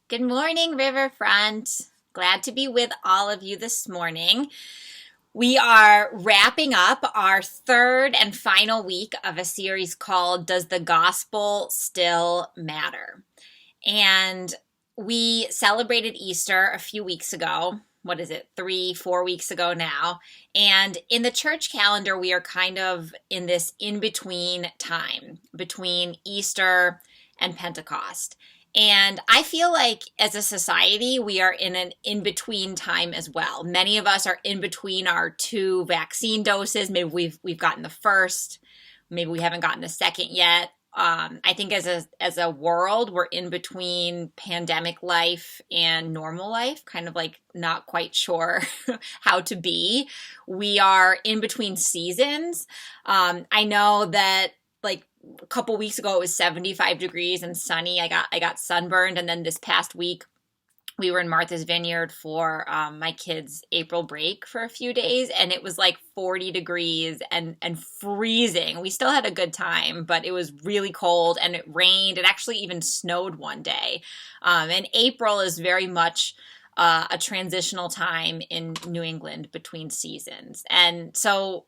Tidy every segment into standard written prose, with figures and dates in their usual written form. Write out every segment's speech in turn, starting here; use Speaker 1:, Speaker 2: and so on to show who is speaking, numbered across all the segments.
Speaker 1: Good morning, Riverfront. Glad to be with all of you this morning. We are wrapping up our third and final week of a series called Does the Gospel Still Matter? And we celebrated Easter a few weeks ago. What is it, 3, 4 weeks ago now? And in the church calendar, we are kind of in this in-between time between Easter and Pentecost. And I feel like as a society, we are in an in-between time as well. Many of us are in between our two vaccine doses. Maybe we've gotten the first, maybe we haven't gotten the second yet. I think as a world, we're in between pandemic life and normal life, kind of like not quite sure how to be. We are in between seasons. I know that like a couple weeks ago it was 75 degrees and sunny. I got sunburned, and then this past week we were in Martha's Vineyard for my kids' April break for a few days, and it was like 40 degrees and freezing. We still had a good time, but it was really cold and it rained. It actually even snowed one day. And April is very much a transitional time in New England between seasons. And so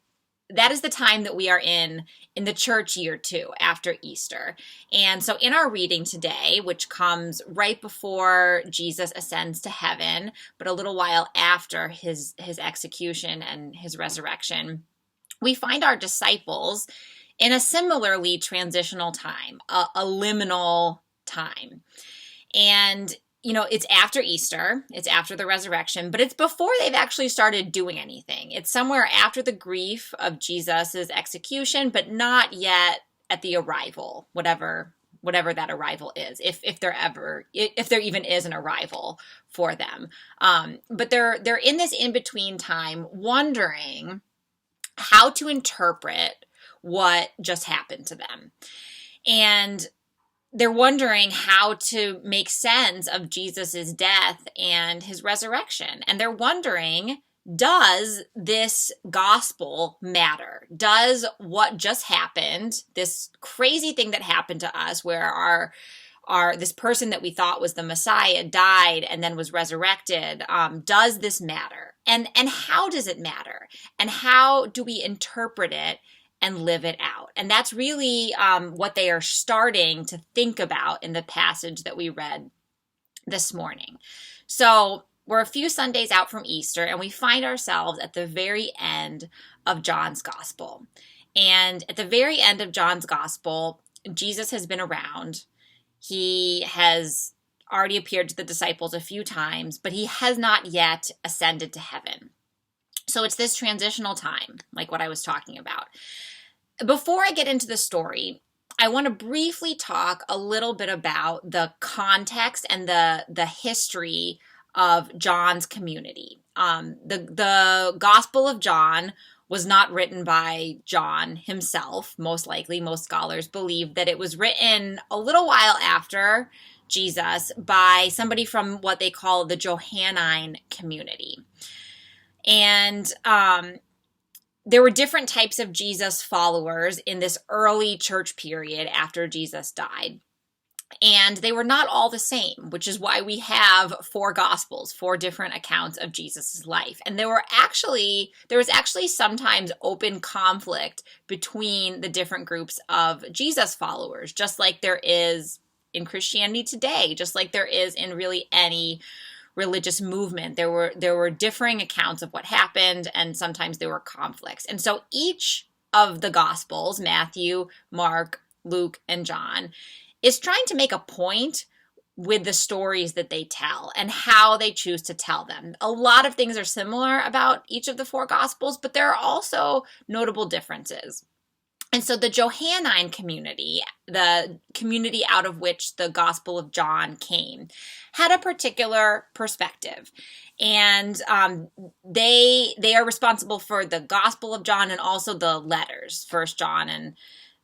Speaker 1: that is the time that we are in the church year too, after Easter. And so in our reading today, which comes right before Jesus ascends to heaven, but a little while after his execution and his resurrection, we find our disciples in a similarly transitional time, a liminal time. And it's after Easter, it's after the resurrection, but it's before they've actually started doing anything. It's somewhere after the grief of Jesus's execution, but not yet at the arrival, whatever that arrival is, if there even is an arrival for them. But they're in this in-between time, wondering how to interpret what just happened to them. And they're wondering how to make sense of Jesus's death and his resurrection. And they're wondering, does this gospel matter? Does what just happened, this crazy thing that happened to us where this person that we thought was the Messiah died and then was resurrected, does this matter? And how does it matter? And how do we interpret it and live it out? And that's really what they are starting to think about in the passage that we read this morning. So we're a few Sundays out from Easter, and we find ourselves at the very end of John's Gospel. And at the very end of John's Gospel, Jesus has been around. He has already appeared to the disciples a few times, but he has not yet ascended to heaven. So it's this transitional time, like what I was talking about. Before I get into the story, I want to briefly talk a little bit about the context and the history of John's community. The Gospel of John was not written by John himself, most likely. Most scholars believe that it was written a little while after Jesus by somebody from what they call the Johannine community. And there were different types of Jesus followers in this early church period after Jesus died. And they were not all the same, which is why we have 4 Gospels, 4 different accounts of Jesus' life. And there was actually sometimes open conflict between the different groups of Jesus followers, just like there is in Christianity today, just like there is in really any religious movement. There were differing accounts of what happened, and sometimes there were conflicts. And so each of the Gospels, Matthew, Mark, Luke, and John, is trying to make a point with the stories that they tell and how they choose to tell them. A lot of things are similar about each of the 4 Gospels, but there are also notable differences. And so the Johannine community, the community out of which the Gospel of John came, had a particular perspective. And they are responsible for the Gospel of John and also the letters, 1 John and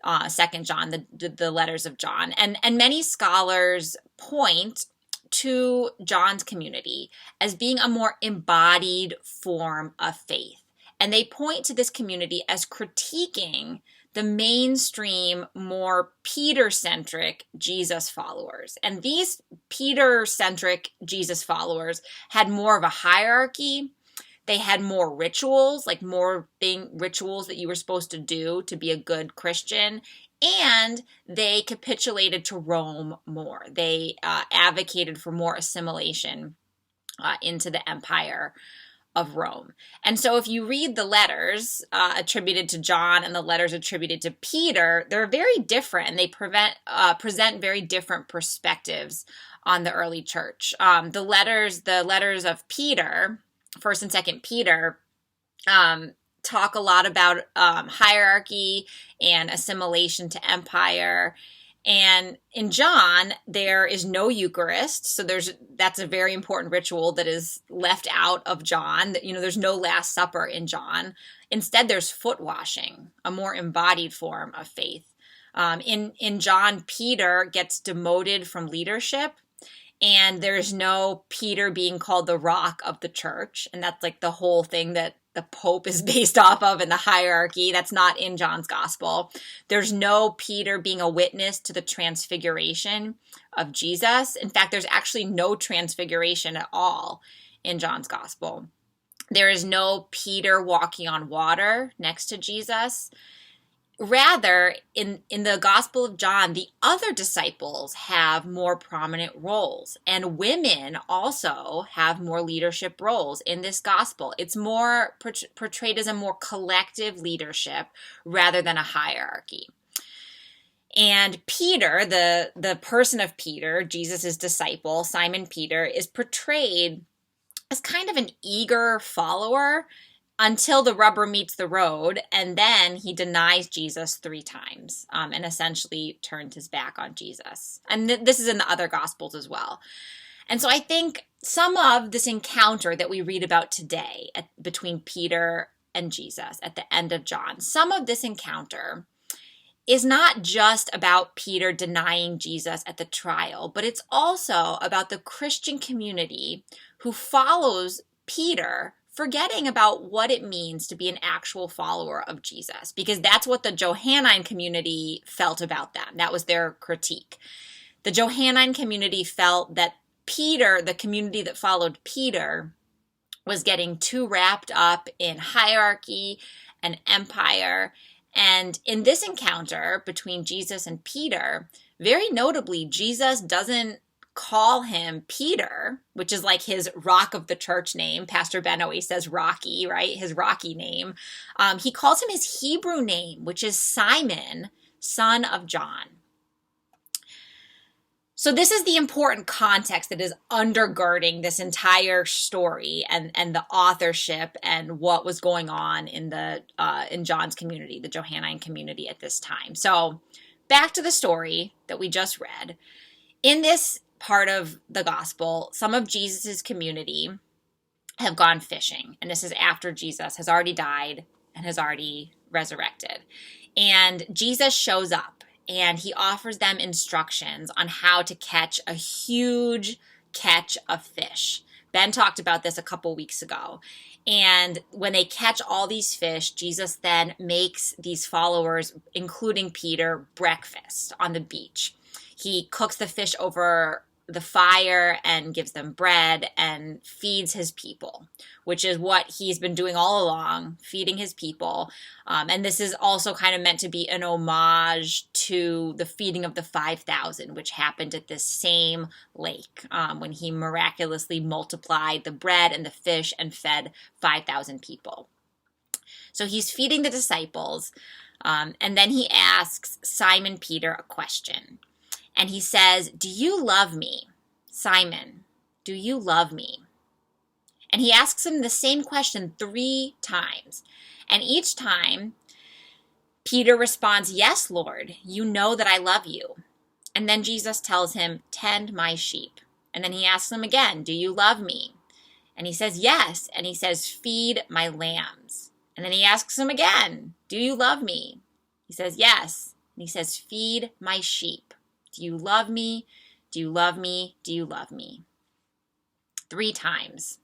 Speaker 1: 2 John, the letters of John. And many scholars point to John's community as being a more embodied form of faith. And they point to this community as critiquing the mainstream, more Peter-centric Jesus followers. And these Peter-centric Jesus followers had more of a hierarchy. They had more rituals, like rituals that you were supposed to do to be a good Christian. And they capitulated to Rome more. They advocated for more assimilation into the empire of Rome. And so if you read the letters attributed to John and the letters attributed to Peter, they're very different, and they present very different perspectives on the early church. The letters of Peter, 1st and 2nd Peter, talk a lot about hierarchy and assimilation to empire. And in John, there is no Eucharist. So that's a very important ritual that is left out of John. There's no Last Supper in John. Instead, there's foot washing, a more embodied form of faith. In John, Peter gets demoted from leadership, and there's no Peter being called the rock of the church. And that's like the whole thing that the Pope is based off of in the hierarchy. That's not in John's gospel. There's no Peter being a witness to the transfiguration of Jesus. In fact, there's actually no transfiguration at all in John's gospel. There is no Peter walking on water next to Jesus. Rather, in the Gospel of John, the other disciples have more prominent roles, and women also have more leadership roles in this gospel. It's more portrayed as a more collective leadership rather than a hierarchy. And Peter, the person of Peter, Jesus' disciple, Simon Peter, is portrayed as kind of an eager follower until the rubber meets the road, and then he denies Jesus 3 times and essentially turns his back on Jesus. And this is in the other Gospels as well. And so I think some of this encounter that we read about today between Peter and Jesus at the end of John, some of this encounter is not just about Peter denying Jesus at the trial, but it's also about the Christian community who follows Peter, forgetting about what it means to be an actual follower of Jesus, because that's what the Johannine community felt about them. That was their critique. The Johannine community felt that Peter, the community that followed Peter, was getting too wrapped up in hierarchy and empire. And in this encounter between Jesus and Peter, very notably, Jesus doesn't call him Peter, which is like his rock of the church name. Pastor Ben always says Rocky, right? His Rocky name. He calls him his Hebrew name, which is Simon, son of John. So this is the important context that is undergirding this entire story and the authorship and what was going on in John's community, the Johannine community at this time. So back to the story that we just read. In this part of the gospel, some of Jesus's community have gone fishing, and this is after Jesus has already died and has already resurrected. And Jesus shows up and he offers them instructions on how to catch a huge catch of fish. Ben talked about this a couple weeks ago. And when they catch all these fish, Jesus then makes these followers, including Peter, breakfast on the beach. He cooks the fish over the fire and gives them bread and feeds his people, which is what he's been doing all along, feeding his people. And this is also kind of meant to be an homage to the feeding of the 5,000, which happened at this same lake when he miraculously multiplied the bread and the fish and fed 5,000 people. So he's feeding the disciples, and then he asks Simon Peter a question. And he says, "Do you love me? Simon, do you love me?" And he asks him the same question 3 times. And each time, Peter responds, "Yes, Lord, you know that I love you." And then Jesus tells him, "Tend my sheep." And then he asks him again, "Do you love me?" And he says, "Yes." And he says, "Feed my lambs." And then he asks him again, "Do you love me?" He says, "Yes." And he says, "Feed my sheep." Do you love me? Do you love me? Do you love me? 3 times.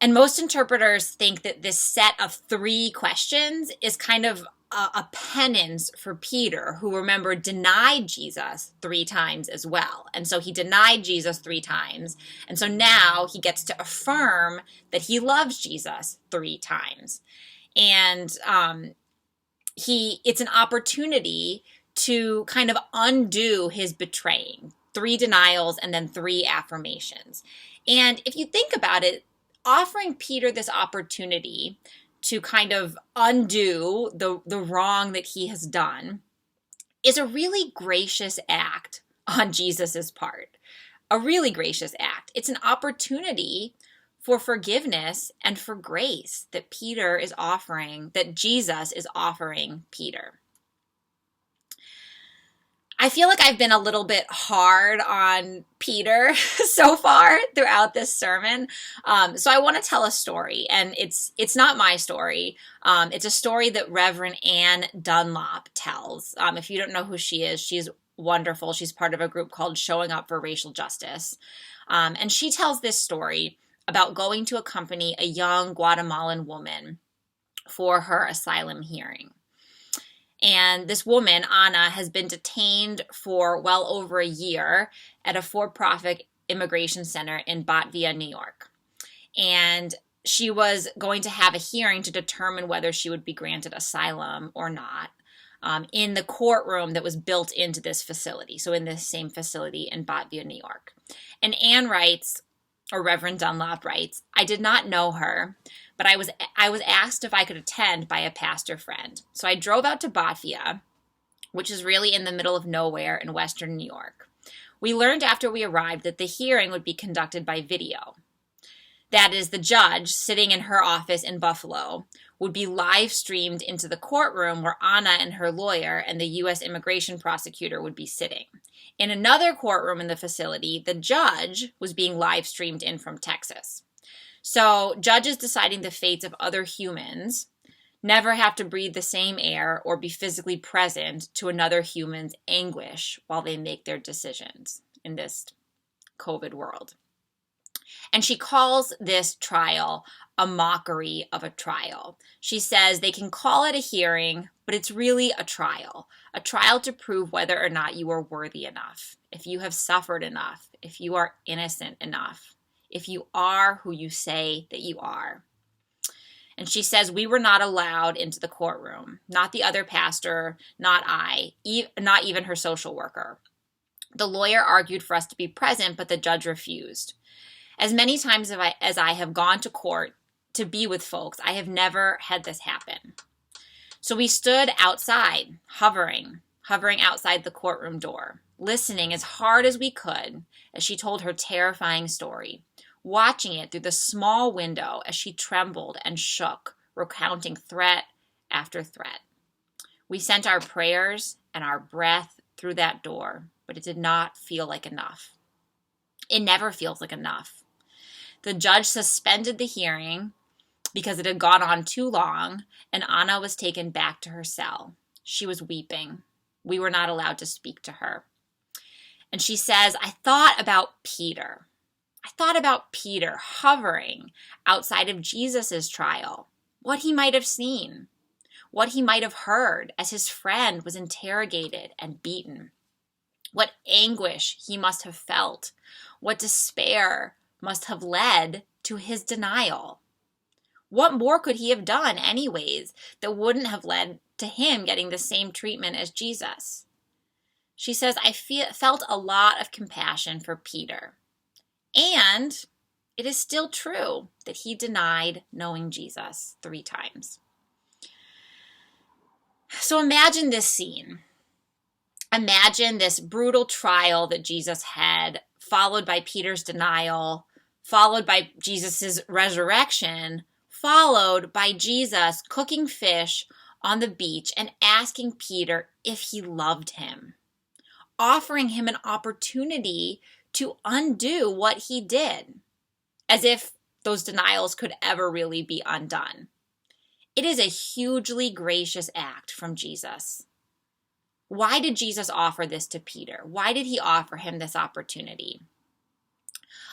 Speaker 1: And most interpreters think that this set of 3 questions is kind of a penance for Peter, who, remember, denied Jesus 3 times as well. And so he denied Jesus 3 times. And so now he gets to affirm that he loves Jesus 3 times. And it's an opportunity to kind of undo his betraying. 3 denials and then 3 affirmations. And if you think about it, offering Peter this opportunity to kind of undo the wrong that he has done is a really gracious act on Jesus's part. A really gracious act. It's an opportunity for forgiveness and for grace that Jesus is offering Peter. I feel like I've been a little bit hard on Peter so far throughout this sermon. So I want to tell a story, and it's not my story. It's a story that Reverend Anne Dunlop tells. If you don't know who she is, she's wonderful. She's part of a group called Showing Up for Racial Justice. And she tells this story about going to accompany a young Guatemalan woman for her asylum hearing. And this woman, Ana, has been detained for well over a year at a for-profit immigration center in Bottville, New York. And she was going to have a hearing to determine whether she would be granted asylum or not in the courtroom that was built into this facility. So in this same facility in Bottville, New York. And Anne writes, or Reverend Dunlop writes, "I did not know her, but I was asked if I could attend by a pastor friend. So I drove out to Bottville, which is really in the middle of nowhere in western New York. We learned after we arrived that the hearing would be conducted by video. That is, the judge, sitting in her office in Buffalo, would be live streamed into the courtroom where Ana and her lawyer and the U.S. immigration prosecutor would be sitting. In another courtroom in the facility, the judge was being live streamed in from Texas. So judges deciding the fates of other humans never have to breathe the same air or be physically present to another human's anguish while they make their decisions in this COVID world." And she calls this trial a mockery of a trial. She says they can call it a hearing, but it's really a trial to prove whether or not you are worthy enough, if you have suffered enough, if you are innocent enough, if you are who you say that you are. And she says, we were not allowed into the courtroom, not the other pastor, not I, not even her social worker. The lawyer argued for us to be present, but the judge refused. As many times as I have gone to court to be with folks, I have never had this happen. So we stood outside, hovering outside the courtroom door, listening as hard as we could as she told her terrifying story, watching it through the small window as she trembled and shook, recounting threat after threat. We sent our prayers and our breath through that door, but it did not feel like enough. It never feels like enough. The judge suspended the hearing because it had gone on too long, and Ana was taken back to her cell. She was weeping. We were not allowed to speak to her. And she says, I thought about Peter hovering outside of Jesus' trial, what he might have seen, what he might have heard as his friend was interrogated and beaten, what anguish he must have felt, what despair must have led to his denial. What more could he have done anyways that wouldn't have led to him getting the same treatment as Jesus? She says, I felt a lot of compassion for Peter. And it is still true that he denied knowing Jesus 3 times. So imagine this scene. Imagine this brutal trial that Jesus had, followed by Peter's denial, followed by Jesus' resurrection, followed by Jesus cooking fish on the beach and asking Peter if he loved him, offering him an opportunity to undo what he did, as if those denials could ever really be undone. It is a hugely gracious act from Jesus. Why did Jesus offer this to Peter? Why did he offer him this opportunity?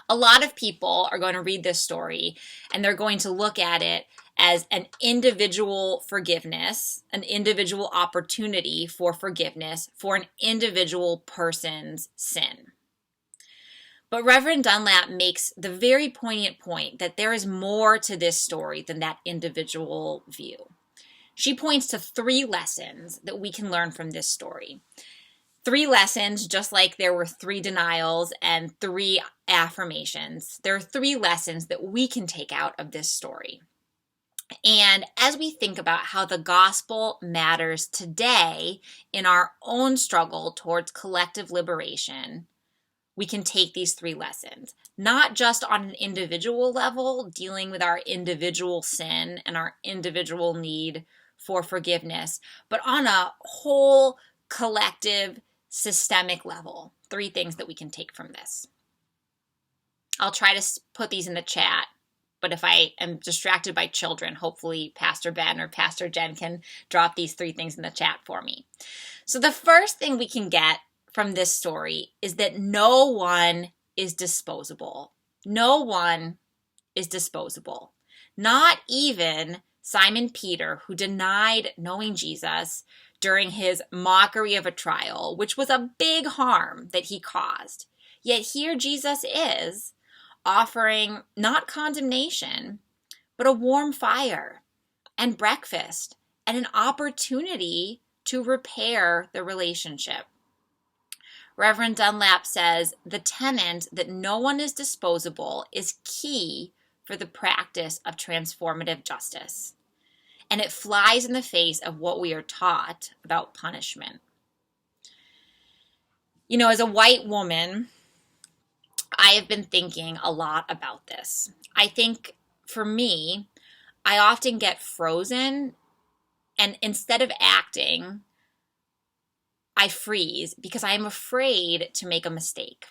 Speaker 1: A lot of people are going to read this story and they're going to look at it as an individual forgiveness, an individual opportunity for forgiveness for an individual person's sin. But Reverend Dunlap makes the very poignant point that there is more to this story than that individual view. She points to 3 lessons that we can learn from this story. 3 lessons, just like there were 3 denials and 3 affirmations. There are 3 lessons that we can take out of this story. And as we think about how the gospel matters today in our own struggle towards collective liberation, we can take these 3 lessons, not just on an individual level, dealing with our individual sin and our individual need for forgiveness, but on a whole collective systemic level. 3 things that we can take from this. I'll try to put these in the chat, but if I am distracted by children, hopefully Pastor Ben or Pastor Jen can drop these 3 things in the chat for me. So the first thing we can get from this story is that no one is disposable. No one is disposable. Not even Simon Peter, who denied knowing Jesus during his mockery of a trial, which was a big harm that he caused. Yet here Jesus is offering not condemnation, but a warm fire and breakfast and an opportunity to repair the relationship. Reverend Dunlap says the tenet that no one is disposable is key for the practice of transformative justice. And it flies in the face of what we are taught about punishment. You know, as a white woman, I have been thinking a lot about this. I think for me, I often get frozen, and instead of acting, I freeze because I am afraid to make a mistake.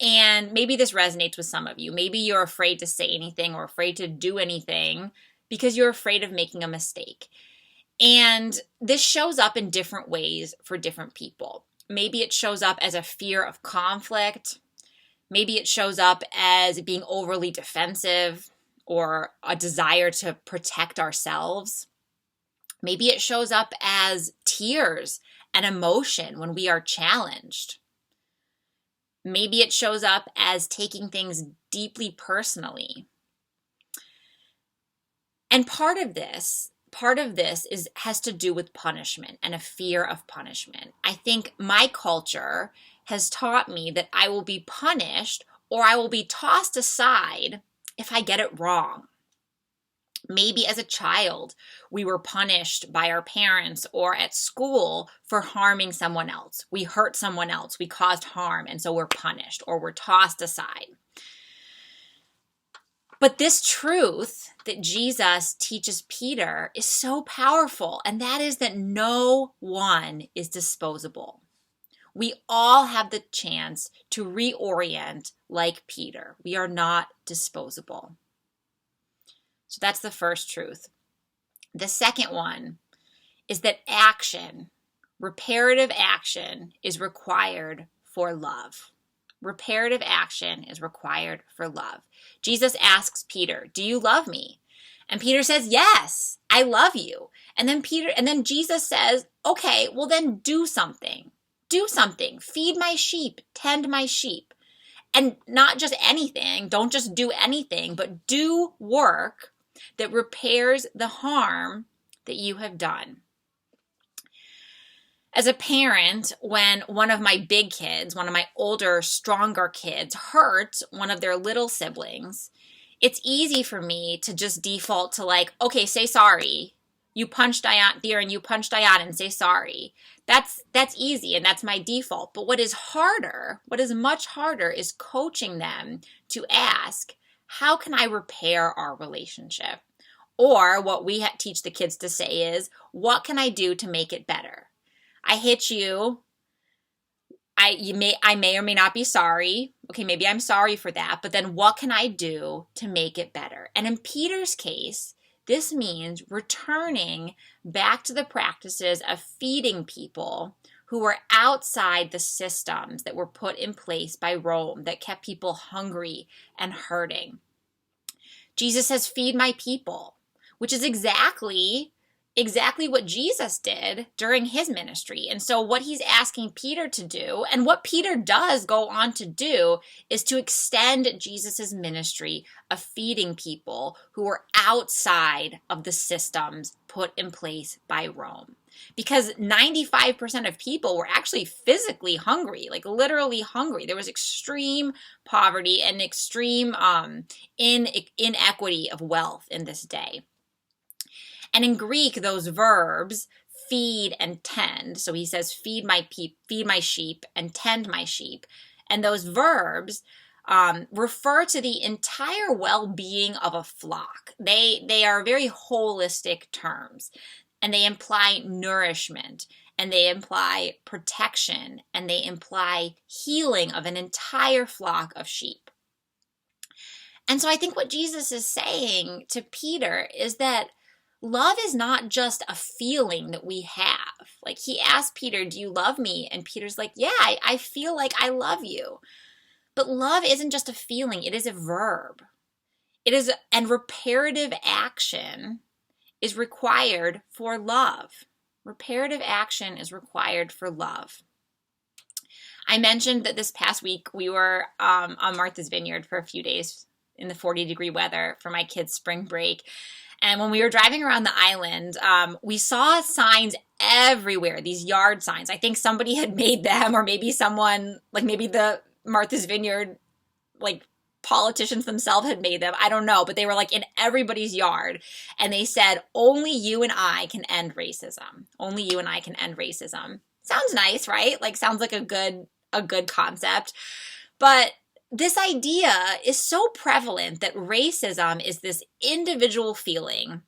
Speaker 1: And maybe this resonates with some of you. Maybe you're afraid to say anything or afraid to do anything because you're afraid of making a mistake. And this shows up in different ways for different people. Maybe it shows up as a fear of conflict. Maybe it shows up as being overly defensive or a desire to protect ourselves. Maybe it shows up as tears and emotion when we are challenged. Maybe it shows up as taking things deeply personally. And part of this has to do with punishment and a fear of punishment. I think my culture has taught me that I will be punished or I will be tossed aside if I get it wrong. Maybe as a child, we were punished by our parents or at school for harming someone else. We hurt someone else, we caused harm, and so we're punished or we're tossed aside. But this truth that Jesus teaches Peter is so powerful, and that is that no one is disposable. We all have the chance to reorient like Peter. We are not disposable. So that's the first truth. The second one is that action, reparative action, is required for love. Reparative action is required for love. Jesus asks Peter, "Do you love me?" And Peter says, "Yes, I love you." And then Jesus says, "Okay, well then do something. Do something. Feed my sheep, tend my sheep." And not just anything, don't just do anything, but do work that repairs the harm that you have done. As a parent, when one of my big kids, one of my older, stronger kids hurt one of their little siblings, it's easy for me to just default to like, okay, say sorry. You punched Dion, and you punched Dion and say sorry. That's easy and that's my default. But what is much harder is coaching them to ask, how can I repair our relationship? Or what we teach the kids to say is, what can I do to make it better? I hit you. I may or may not be sorry. Okay, maybe I'm sorry for that, but then what can I do to make it better? And in Peter's case, this means returning back to the practices of feeding people who were outside the systems that were put in place by Rome that kept people hungry and hurting. Jesus says, feed my people. which is exactly what Jesus did during his ministry. And so what he's asking Peter to do, and what Peter does go on to do, is to extend Jesus's ministry of feeding people who were outside of the systems put in place by Rome. Because 95% of people were actually physically hungry, like literally hungry. There was extreme poverty and extreme inequity of wealth in this day. And in Greek, those verbs, feed and tend, so he says, feed my sheep and tend my sheep. And those verbs refer to the entire well-being of a flock. They are very holistic terms, and they imply nourishment, and they imply protection, and they imply healing of an entire flock of sheep. And so I think what Jesus is saying to Peter is that love is not just a feeling that we have. Like, he asked Peter, do you love me? And Peter's like, yeah, I feel like I love you. But love isn't just a feeling, it is a verb. And reparative action is required for love. Reparative action is required for love. I mentioned that this past week we were on Martha's Vineyard for a few days in the 40-degree weather for my kids' spring break. And when we were driving around the island, we saw signs everywhere, these yard signs. I think somebody had made them, or maybe someone, like maybe the Martha's Vineyard, like politicians themselves had made them. I don't know, but they were like in everybody's yard. And they said, only you and I can end racism. Only you and I can end racism. Sounds nice, right? Like, sounds like a good concept. But this idea is so prevalent that racism is this individual feeling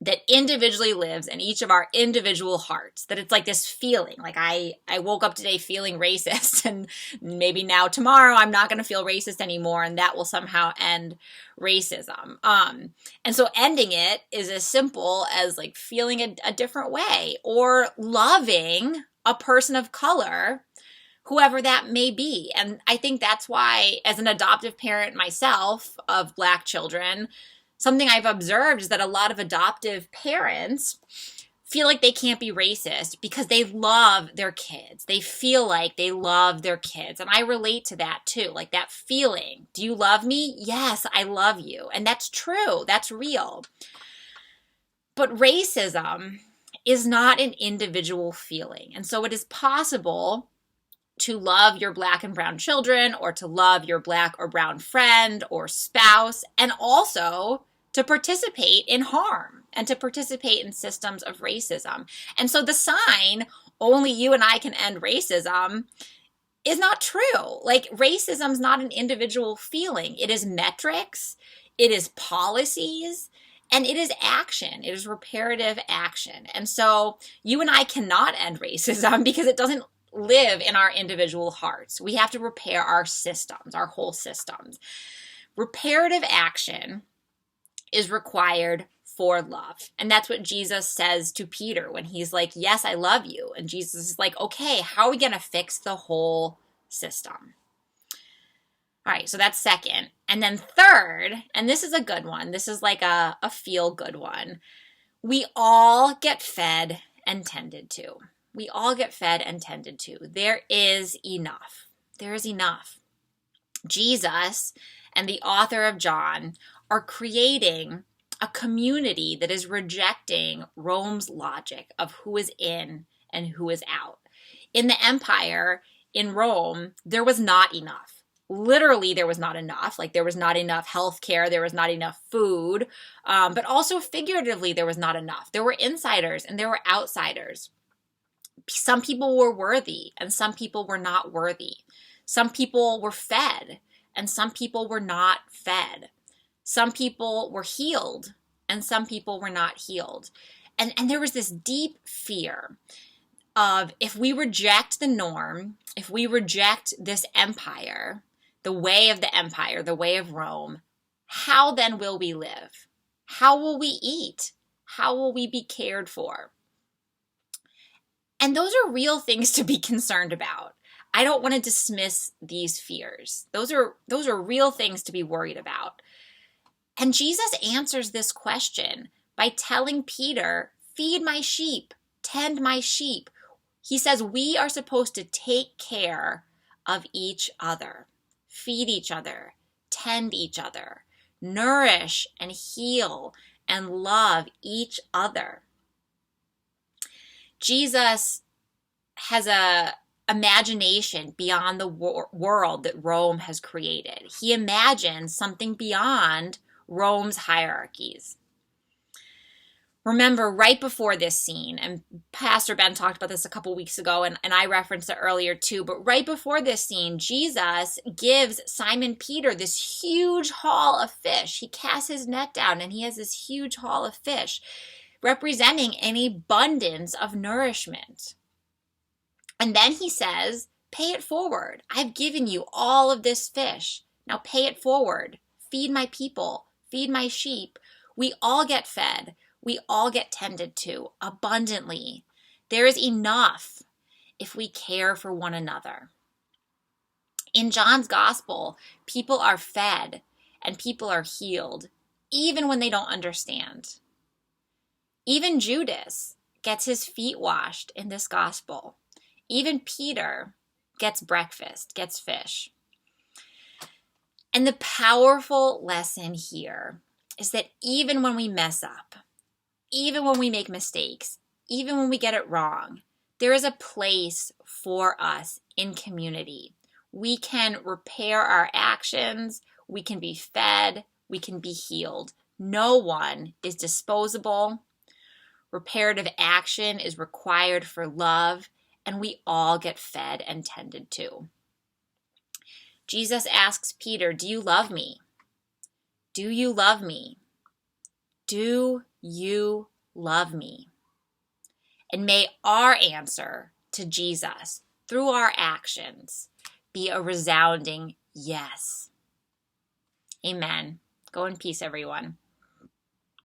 Speaker 1: that individually lives in each of our individual hearts, that it's like this feeling, like I woke up today feeling racist, and maybe now tomorrow I'm not going to feel racist anymore, and that will somehow end racism. And so ending it is as simple as like feeling a different way, or loving a person of color, whoever that may be. And I think that's why, as an adoptive parent myself of Black children, something I've observed is that a lot of adoptive parents feel like they can't be racist because they love their kids. They feel like they love their kids. And I relate to that too, like that feeling. Do you love me? Yes, I love you. And that's true. That's real. But racism is not an individual feeling. And so it is possible to love your Black and brown children, or to love your Black or brown friend or spouse, and also to participate in harm and to participate in systems of racism. And so the sign, only you and I can end racism, is not true. Like, racism is not an individual feeling. It is metrics, it is policies, and it is action. It is reparative action. And so you and I cannot end racism because it doesn't live in our individual hearts. We have to repair our systems, our whole systems. Reparative action is required for love. And that's what Jesus says to Peter when he's like, yes, I love you. And Jesus is like, okay, how are we going to fix the whole system? All right, so that's second. And then third, and this is a good one. This is like a feel-good one. We all get fed and tended to. We all get fed and tended to. There is enough. There is enough. Jesus and the author of John are creating a community that is rejecting Rome's logic of who is in and who is out. In the empire, in Rome, there was not enough. Literally, there was not enough. Like, there was not enough healthcare, there was not enough food, but also figuratively, there was not enough. There were insiders and there were outsiders. Some people were worthy and some people were not worthy. Some people were fed and some people were not fed. Some people were healed and some people were not healed. And there was this deep fear of, if we reject the norm, if we reject this empire, the way of the empire, the way of Rome, how then will we live? How will we eat? How will we be cared for? And those are real things to be concerned about. I don't want to dismiss these fears. Those are real things to be worried about. And Jesus answers this question by telling Peter, feed my sheep, tend my sheep. He says we are supposed to take care of each other, feed each other, tend each other, nourish and heal and love each other. Jesus has a imagination beyond the world that Rome has created. He imagines something beyond Rome's hierarchies. Remember, right before this scene, and Pastor Ben talked about this a couple weeks ago, and I referenced it earlier too, but right before this scene, Jesus gives Simon Peter this huge haul of fish. He casts his net down, and he has this huge haul of fish, representing an abundance of nourishment. And then he says, pay it forward. I've given you all of this fish. Now pay it forward. Feed my people. Feed my sheep. We all get fed. We all get tended to abundantly. There is enough if we care for one another. In John's gospel, people are fed and people are healed, even when they don't understand. Even Judas gets his feet washed in this gospel. Even Peter gets breakfast, gets fish. And the powerful lesson here is that even when we mess up, even when we make mistakes, even when we get it wrong, there is a place for us in community. We can repair our actions, we can be fed, we can be healed. No one is disposable. Reparative action is required for love, and we all get fed and tended to. Jesus asks Peter, do you love me? Do you love me? Do you love me? And may our answer to Jesus through our actions be a resounding yes. Amen. Go in peace, everyone.